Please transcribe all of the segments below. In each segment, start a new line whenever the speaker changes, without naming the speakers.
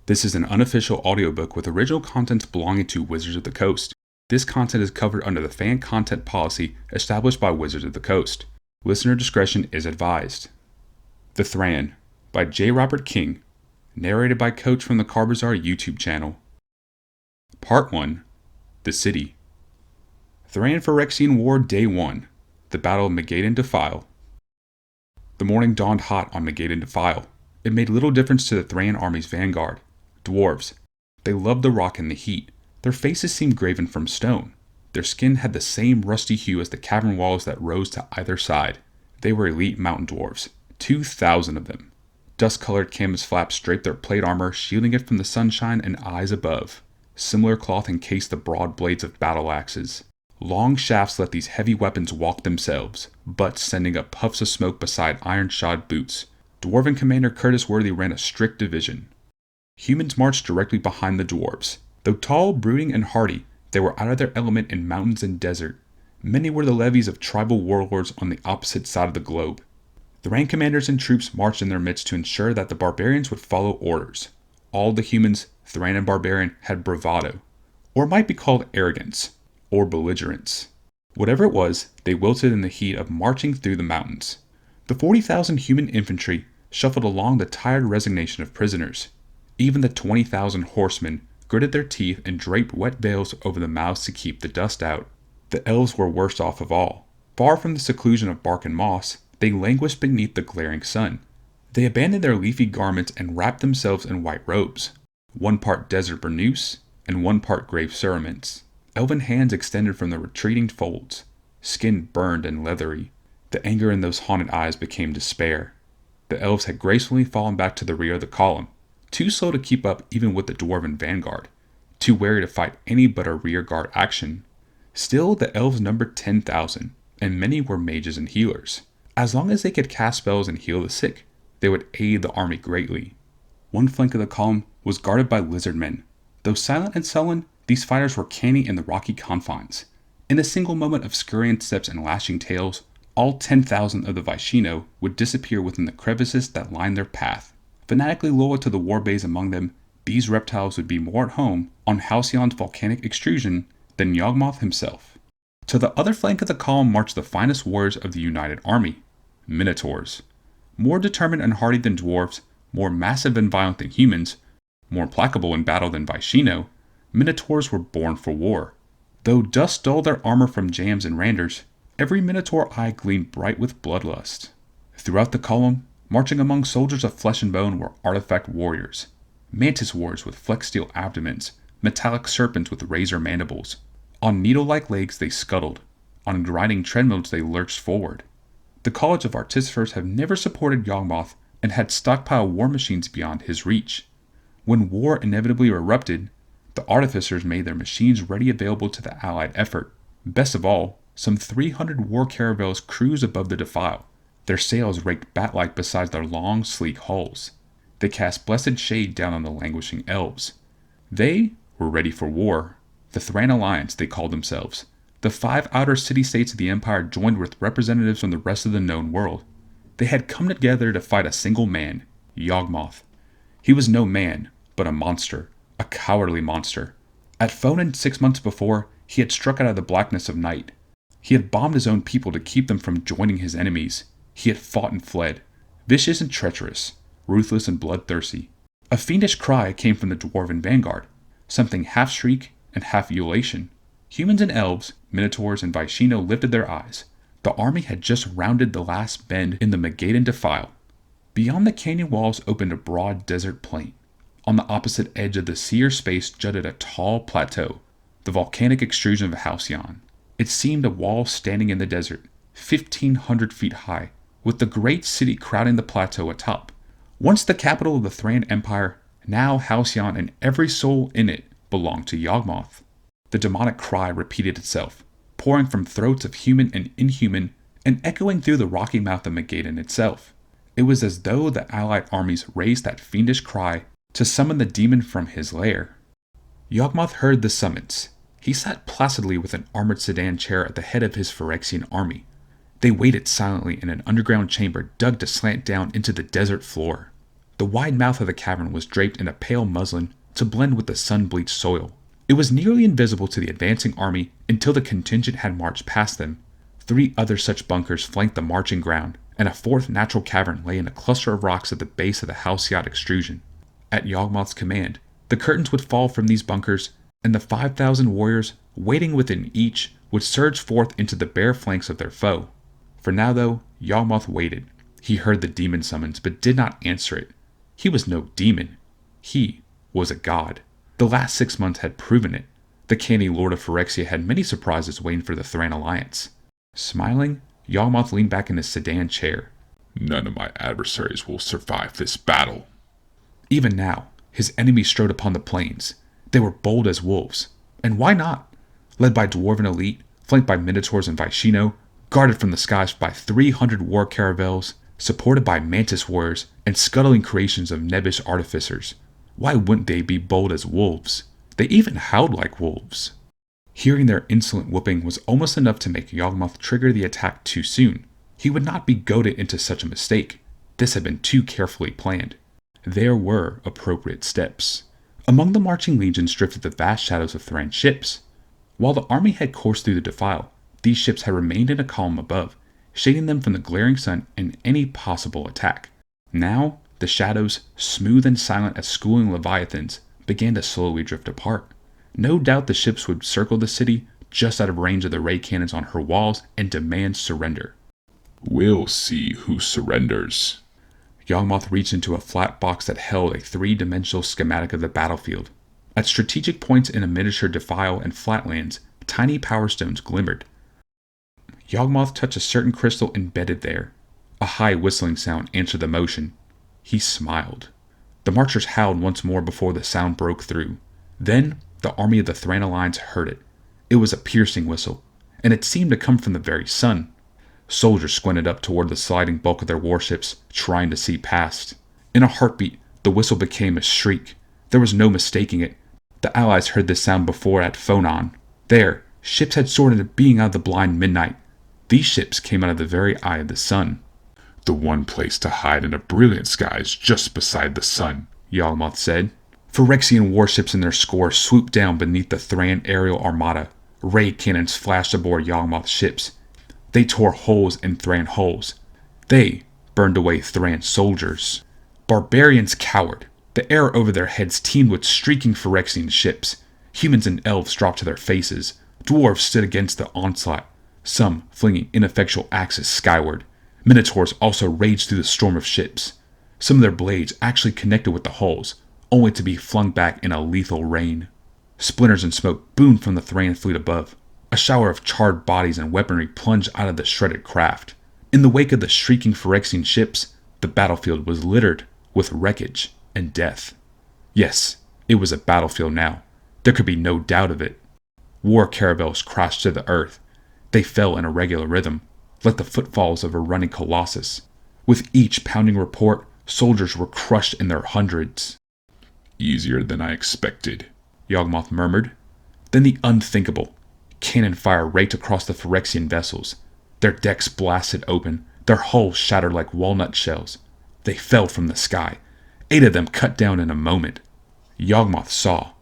This is an unofficial audiobook with original content belonging to Wizards of the Coast. This content is covered under the fan content policy established by Wizards of the Coast. Listener discretion is advised. The Thran by J. Robert King, narrated by Coach from the Card Bazaar YouTube channel. Part 1. The City. Thran Phyrexian War Day 1. The Battle of Magadan Defile. The morning dawned hot on Magadan Defile. It made little difference to the Thran army's vanguard. Dwarves. They loved the rock and the heat. Their faces seemed graven from stone. Their skin had the same rusty hue as the cavern walls that rose to either side. They were elite mountain dwarves, 2,000 of them. Dust-colored canvas flaps draped their plate armor, shielding it from the sunshine and eyes above. Similar cloth encased the broad blades of battle axes. Long shafts let these heavy weapons walk themselves, butts sending up puffs of smoke beside iron-shod boots. Dwarven Commander Curtis Worthy ran a strict division. Humans marched directly behind the dwarves. Though tall, brooding, and hardy, they were out of their element in mountains and desert. Many were the levies of tribal warlords on the opposite side of the globe. The rank commanders and troops marched in their midst to ensure that the barbarians would follow orders. All the humans, Thran and barbarian, had bravado, or might be called arrogance, or belligerence. Whatever it was, they wilted in the heat of marching through the mountains. The 40,000 human infantry shuffled along the tired resignation of prisoners. Even the 20,000 horsemen gritted their teeth and draped wet veils over the mouths to keep the dust out. The elves were worst off of all. Far from the seclusion of bark and moss, they languished beneath the glaring sun. They abandoned their leafy garments and wrapped themselves in white robes, 1 part desert burnous and 1 part grave cerements. Elven hands extended from the retreating folds, skin burned and leathery. The anger in those haunted eyes became despair. The elves had gracefully fallen back to the rear of the column, too slow to keep up even with the dwarven vanguard, too wary to fight any but a rear guard action. Still, the elves numbered 10,000, and many were mages and healers. As long as they could cast spells and heal the sick, they would aid the army greatly. One flank of the column was guarded by lizardmen. Though silent and sullen, these fighters were canny in the rocky confines. In a single moment of scurrying steps and lashing tails, all 10,000 of the Vaishino would disappear within the crevices that lined their path. Fanatically loyal to the warbays among them, these reptiles would be more at home on Halcyon's volcanic extrusion than Yawgmoth himself. To the other flank of the column marched the finest warriors of the united army, Minotaurs. More determined and hardy than dwarves, more massive and violent than humans, more implacable in battle than Vaishino, Minotaurs were born for war. Though dust dulled their armor from jams and randers, every Minotaur eye gleamed bright with bloodlust. Throughout the column, marching among soldiers of flesh and bone were artifact warriors, mantis warriors with flex steel abdomens, metallic serpents with razor mandibles. On needle-like legs they scuttled, on grinding treadmills they lurched forward. The College of Artificers have never supported Yawgmoth and had stockpile war machines beyond his reach. When war inevitably erupted, the Artificers made their machines ready available to the Allied effort. Best of all, some 300 war caravels cruised above the defile, their sails raked bat-like beside their long, sleek hulls. They cast blessed shade down on the languishing elves. They were ready for war. The Thran Alliance, they called themselves. The 5 outer city-states of the Empire joined with representatives from the rest of the known world. They had come together to fight a single man, Yawgmoth. He was no man, but a monster, a cowardly monster. At Fonan 6 months before, he had struck out of the blackness of night. He had bombed his own people to keep them from joining his enemies. He had fought and fled, vicious and treacherous, ruthless and bloodthirsty. A fiendish cry came from the dwarven vanguard, something half shriek and half ululation. Humans and elves, Minotaurs and Vaishino lifted their eyes. The army had just rounded the last bend in the Magadan Defile. Beyond the canyon walls opened a broad desert plain. On the opposite edge of the seer space jutted a tall plateau, the volcanic extrusion of Halcyon. It seemed a wall standing in the desert, 1,500 feet high, with the great city crowding the plateau atop. Once the capital of the Thran Empire, now Halcyon and every soul in it belonged to Yawgmoth. The demonic cry repeated itself, pouring from throats of human and inhuman, and echoing through the rocky mouth of Magadan itself. It was as though the allied armies raised that fiendish cry to summon the demon from his lair. Yawgmoth heard the summons. He sat placidly with an armored sedan chair at the head of his Phyrexian army. They waited silently in an underground chamber dug to slant down into the desert floor. The wide mouth of the cavern was draped in a pale muslin to blend with the sun-bleached soil. It was nearly invisible to the advancing army until the contingent had marched past them. 3 other such bunkers flanked the marching ground, and a 4th natural cavern lay in a cluster of rocks at the base of the Halcyon extrusion. At Yawgmoth's command, the curtains would fall from these bunkers, and the 5,000 warriors waiting within each would surge forth into the bare flanks of their foe. For now, though, Yawgmoth waited. He heard the demon summons, but did not answer it. He was no demon. He was a god. The last 6 months had proven it. The canny Lord of Phyrexia had many surprises waiting for the Thran alliance. Smiling, Yawgmoth leaned back in his sedan chair.
None of my adversaries will survive this battle.
Even now, his enemies strode upon the plains. They were bold as wolves. And why not? Led by Dwarven elite, flanked by Minotaurs and Vaishino, guarded from the skies by 300 war caravels, supported by mantis warriors and scuttling creations of nebbish artificers. Why wouldn't they be bold as wolves? They even howled like wolves. Hearing their insolent whooping was almost enough to make Yawgmoth trigger the attack too soon. He would not be goaded into such a mistake. This had been too carefully planned. There were appropriate steps. Among the marching legions drifted the vast shadows of Thran's ships. While the army had coursed through the defile, these ships had remained in a column above, shading them from the glaring sun and any possible attack. Now, the shadows, smooth and silent as schooling leviathans, began to slowly drift apart. No doubt the ships would circle the city, just out of range of the ray cannons on her walls, and demand surrender.
We'll see who surrenders.
Yawgmoth reached into a flat box that held a 3-dimensional schematic of the battlefield. At strategic points in a miniature defile and flatlands, tiny power stones glimmered. Yawgmoth touched a certain crystal embedded there. A high whistling sound answered the motion. He smiled. The marchers howled once more before the sound broke through. Then, the army of the Thran alliance heard it. It was a piercing whistle, and it seemed to come from the very sun. Soldiers squinted up toward the sliding bulk of their warships, trying to see past. In a heartbeat, the whistle became a shriek. There was no mistaking it. The Allies heard this sound before at Phonon. There, ships had soared into being out of the blind midnight. These ships came out of the very eye of the sun.
The one place to hide in a brilliant sky is just beside the sun,
Yawgmoth said. Phyrexian warships in their score swooped down beneath the Thran aerial armada. Ray cannons flashed aboard Yawgmoth's ships. They tore holes in Thran hulls. They burned away Thran soldiers. Barbarians cowered. The air over their heads teemed with streaking Phyrexian ships. Humans and elves dropped to their faces. Dwarves stood against the onslaught, some flinging ineffectual axes skyward. Minotaurs also raged through the storm of ships. Some of their blades actually connected with the hulls, only to be flung back in a lethal rain. Splinters and smoke boomed from the Thran fleet above. A shower of charred bodies and weaponry plunged out of the shredded craft. In the wake of the shrieking Phyrexian ships, the battlefield was littered with wreckage and death. Yes, it was a battlefield now. There could be no doubt of it. War caravels crashed to the earth. They fell in a regular rhythm, like the footfalls of a running Colossus. With each pounding report, soldiers were crushed in their hundreds.
Easier than I expected,
Yawgmoth murmured. Then the unthinkable. Cannon fire raked across the Phyrexian vessels. Their decks blasted open, their hulls shattered like walnut shells. They fell from the sky, 8 of them cut down in a moment. Yawgmoth saw.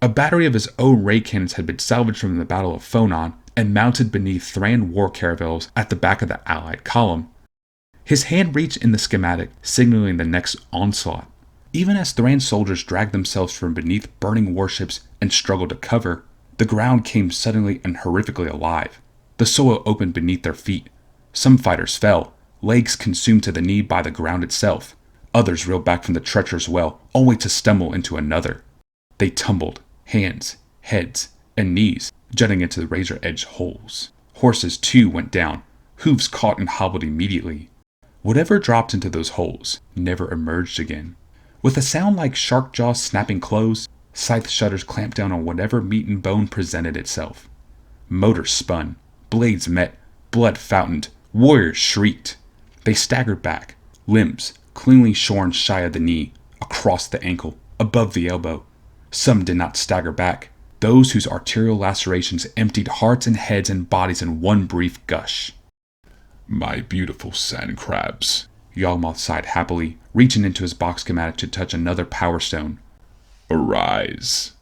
A battery of his own ray cannons had been salvaged from the Battle of Phonon and mounted beneath Thran war caravels at the back of the Allied column. His hand reached in the schematic, signaling the next onslaught. Even as Thran soldiers dragged themselves from beneath burning warships and struggled to cover, the ground came suddenly and horrifically alive. The soil opened beneath their feet. Some fighters fell, legs consumed to the knee by the ground itself. Others reeled back from the treacherous well, only to stumble into another. They tumbled, hands, heads, and knees jutting into the razor-edged holes. Horses, too, went down, hooves caught and hobbled immediately. Whatever dropped into those holes never emerged again. With a sound like shark jaws snapping closed, scythe shutters clamped down on whatever meat and bone presented itself. Motors spun, blades met, blood fountained, warriors shrieked. They staggered back, limbs cleanly shorn shy of the knee, across the ankle, above the elbow. Some did not stagger back, those whose arterial lacerations emptied hearts and heads and bodies in one brief gush.
My beautiful sand crabs,
Yawgmoth sighed happily, reaching into his box schematic to touch another power stone.
Arise.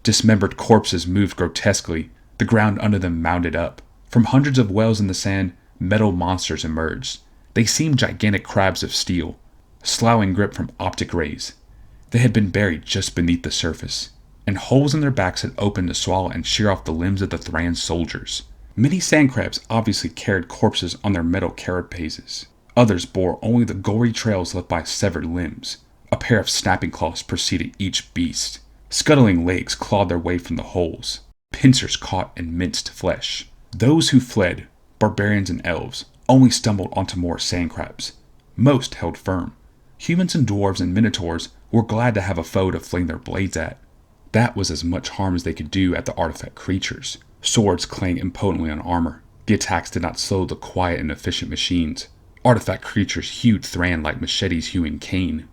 Dismembered corpses moved grotesquely, the ground under them mounded up. From hundreds of wells in the sand, metal monsters emerged. They seemed gigantic crabs of steel, sloughing grip from optic rays. They had been buried just beneath the surface, and holes in their backs had opened to swallow and shear off the limbs of the Thran soldiers. Many sand crabs obviously carried corpses on their metal carapazes. Others bore only the gory trails left by severed limbs. A pair of snapping claws preceded each beast. Scuttling legs clawed their way from the holes. Pincers caught and minced flesh. Those who fled, barbarians and elves, only stumbled onto more sand crabs. Most held firm. Humans and dwarves and minotaurs were glad to have a foe to fling their blades at. That was as much harm as they could do at the artifact creatures. Swords clanged impotently on armor. The attacks did not slow the quiet and efficient machines. Artifact creatures hewed Thran like machetes hewing cane.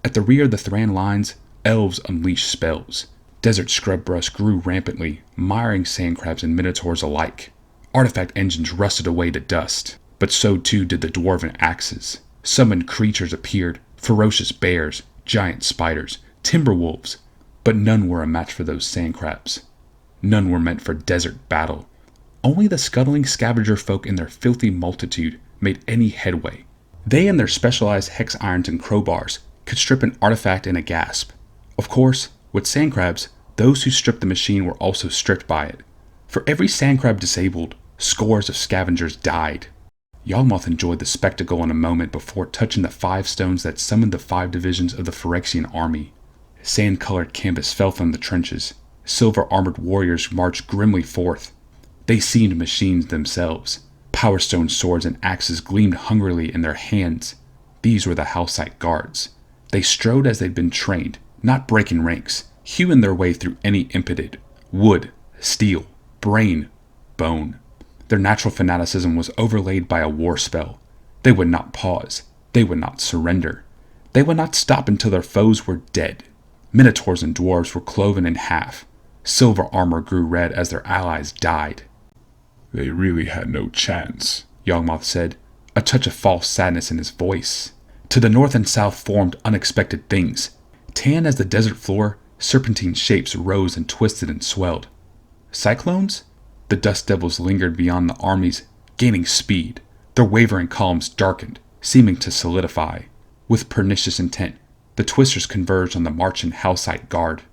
At the rear of the Thran lines, elves unleashed spells. Desert scrubbrush grew rampantly, miring sand crabs and minotaurs alike. Artifact engines rusted away to dust, but so too did the dwarven axes. Summoned creatures appeared, ferocious bears, giant spiders, timber wolves, but none were a match for those sand crabs. None were meant for desert battle. Only the scuttling scavenger folk in their filthy multitude made any headway. They and their specialized hex irons and crowbars could strip an artifact in a gasp. Of course, with sand crabs, those who stripped the machine were also stripped by it. For every sand crab disabled, scores of scavengers died. Yawgmoth enjoyed the spectacle in a moment before touching the 5 stones that summoned the 5 divisions of the Phyrexian army. Sand-colored canvas fell from the trenches. Silver-armored warriors marched grimly forth. They seemed machines themselves. Power Stone swords and axes gleamed hungrily in their hands. These were the Hellsite guards. They strode as they'd been trained, not breaking ranks, hewing their way through any impeded. Wood, steel, brain, bone. Their natural fanaticism was overlaid by a war spell. They would not pause. They would not surrender. They would not stop until their foes were dead. Minotaurs and dwarves were cloven in half. Silver armor grew red as their allies died.
They really had no chance,
Yawgmoth said, a touch of false sadness in his voice. To the north and south formed unexpected things. Tan as the desert floor, serpentine shapes rose and twisted and swelled. Cyclones? The dust devils lingered beyond the armies, gaining speed. Their wavering columns darkened, seeming to solidify. With pernicious intent, the twisters converged on the marching Hellsite guard.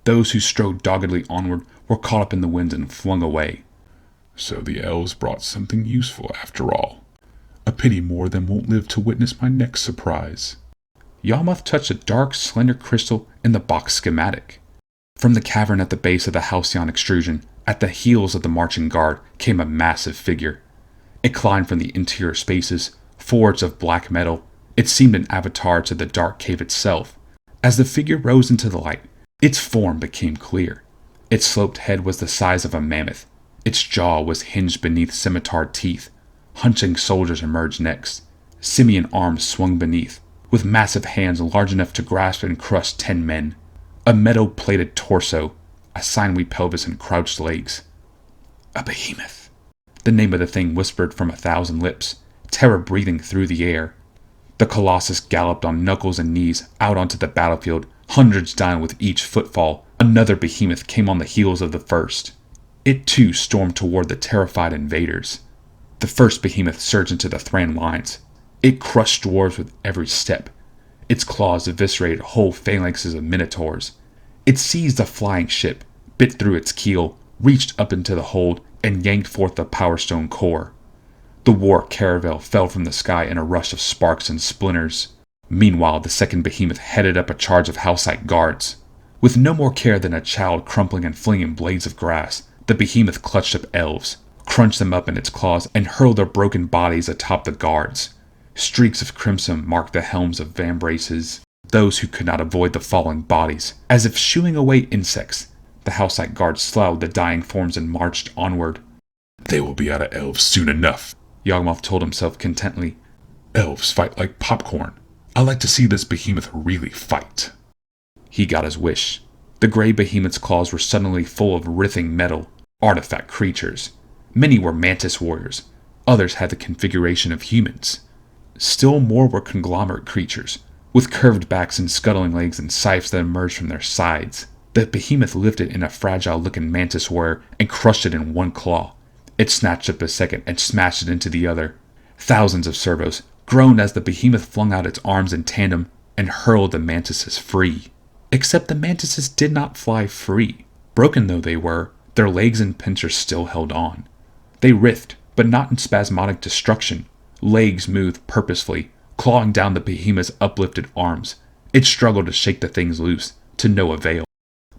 Those who strode doggedly onward were caught up in the winds and flung away.
So the elves brought something useful after all. A pity more of them won't live to witness my next surprise.
Yawgmoth touched a dark, slender crystal in the box schematic. From the cavern at the base of the Halcyon extrusion, at the heels of the marching guard, came a massive figure. It climbed from the interior spaces, forged of black metal. It seemed an avatar to the dark cave itself. As the figure rose into the light, its form became clear. Its sloped head was the size of a mammoth. Its jaw was hinged beneath scimitar teeth. Hunching soldiers emerged next. Simian arms swung beneath, with massive hands large enough to grasp and crush 10 men. A metal-plated torso, a sinewy pelvis and crouched legs. A behemoth. The name of the thing whispered from 1,000 lips, terror breathing through the air. The Colossus galloped on knuckles and knees out onto the battlefield, hundreds dying with each footfall. Another behemoth came on the heels of the first. It too stormed toward the terrified invaders. The first behemoth surged into the Thran lines. It crushed dwarves with every step. Its claws eviscerated whole phalanxes of minotaurs. It seized a flying ship, bit through its keel, reached up into the hold, and yanked forth the Power Stone core. The war caravel fell from the sky in a rush of sparks and splinters. Meanwhile, the second behemoth headed up a charge of Hellsite guards. With no more care than a child crumpling and flinging blades of grass, the behemoth clutched up elves, crunched them up in its claws, and hurled their broken bodies atop the guards. Streaks of crimson marked the helms of vambraces, those who could not avoid the falling bodies. As if shooing away insects, the Hellsite guards sloughed the dying forms and marched onward.
They will be out of elves soon enough,
Yawgmoth told himself contently.
Elves fight like popcorn. I like to see this behemoth really fight.
He got his wish. The gray behemoth's claws were suddenly full of writhing metal, artifact creatures. Many were mantis warriors. Others had the configuration of humans. Still more were conglomerate creatures, With curved backs and scuttling legs and scythes that emerged from their sides, the behemoth lifted in a fragile-looking mantis warrior and crushed it in one claw. It snatched up a second and smashed it into the other. Thousands of servos groaned as the behemoth flung out its arms in tandem and hurled the mantises free. Except the mantises did not fly free. Broken though they were, their legs and pincers still held on. They writhed, but not in spasmodic destruction. Legs moved purposefully, clawing down the behemoth's uplifted arms. It struggled to shake the things loose, to no avail.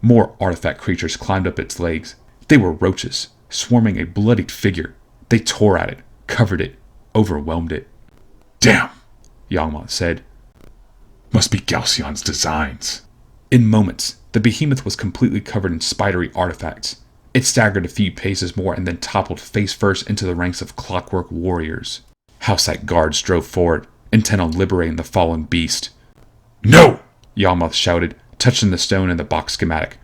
More artifact creatures climbed up its legs. They were roaches, swarming a bloodied figure. They tore at it, covered it, overwhelmed it.
Damn,
Yawgmoth said.
Must be Galceon's designs.
In moments, the behemoth was completely covered in spidery artifacts. It staggered a few paces more and then toppled face first into the ranks of clockwork warriors. Housite guards drove forward, intent on liberating the fallen beast.
No!
Yawgmoth shouted, touching the stone in the box schematic.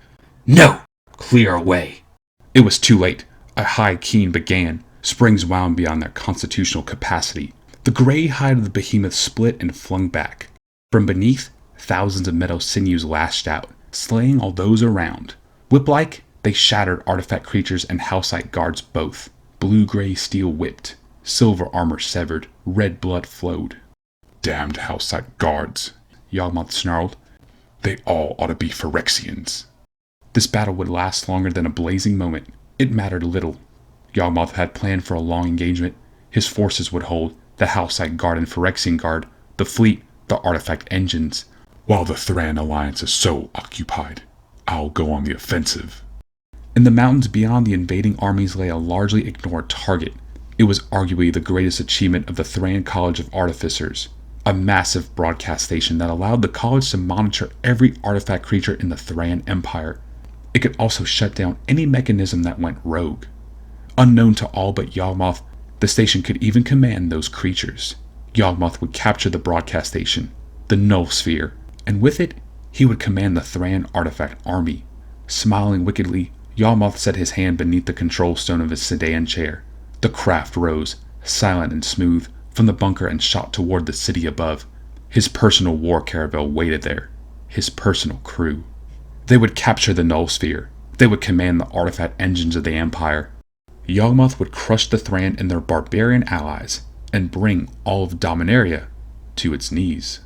No! Clear away.
It was too late. A high keen began. Springs wound beyond their constitutional capacity. The gray hide of the behemoth split and flung back. From beneath, thousands of metal sinews lashed out, slaying all those around. Whip-like, they shattered artifact creatures and housite guards both. Blue-gray steel whipped. Silver armor severed. Red blood flowed.
Damned housite guards,
Yawgmoth snarled.
They all ought to be Phyrexians.
This battle would last longer than a blazing moment. It mattered little. Yawgmoth had planned for a long engagement. His forces would hold the housite guard and Phyrexian guard, the fleet, the artifact engines.
While the Thran alliance is so occupied, I'll go on the offensive.
In the mountains beyond the invading armies lay a largely ignored target. It was arguably the greatest achievement of the Thran College of Artificers, a massive broadcast station that allowed the college to monitor every artifact creature in the Thran Empire. It could also shut down any mechanism that went rogue. Unknown to all but Yawgmoth, the station could even command those creatures. Yawgmoth would capture the broadcast station, the Null Sphere, and with it, he would command the Thran artifact army. Smiling wickedly, Yawgmoth set his hand beneath the control stone of his sedan chair. The craft rose, silent and smooth, from the bunker and shot toward the city above. His personal war caravel waited there. His personal crew. They would capture the Null Sphere. They would command the artifact engines of the Empire. Yawgmoth would crush the Thran and their barbarian allies, and bring all of Dominaria to its knees.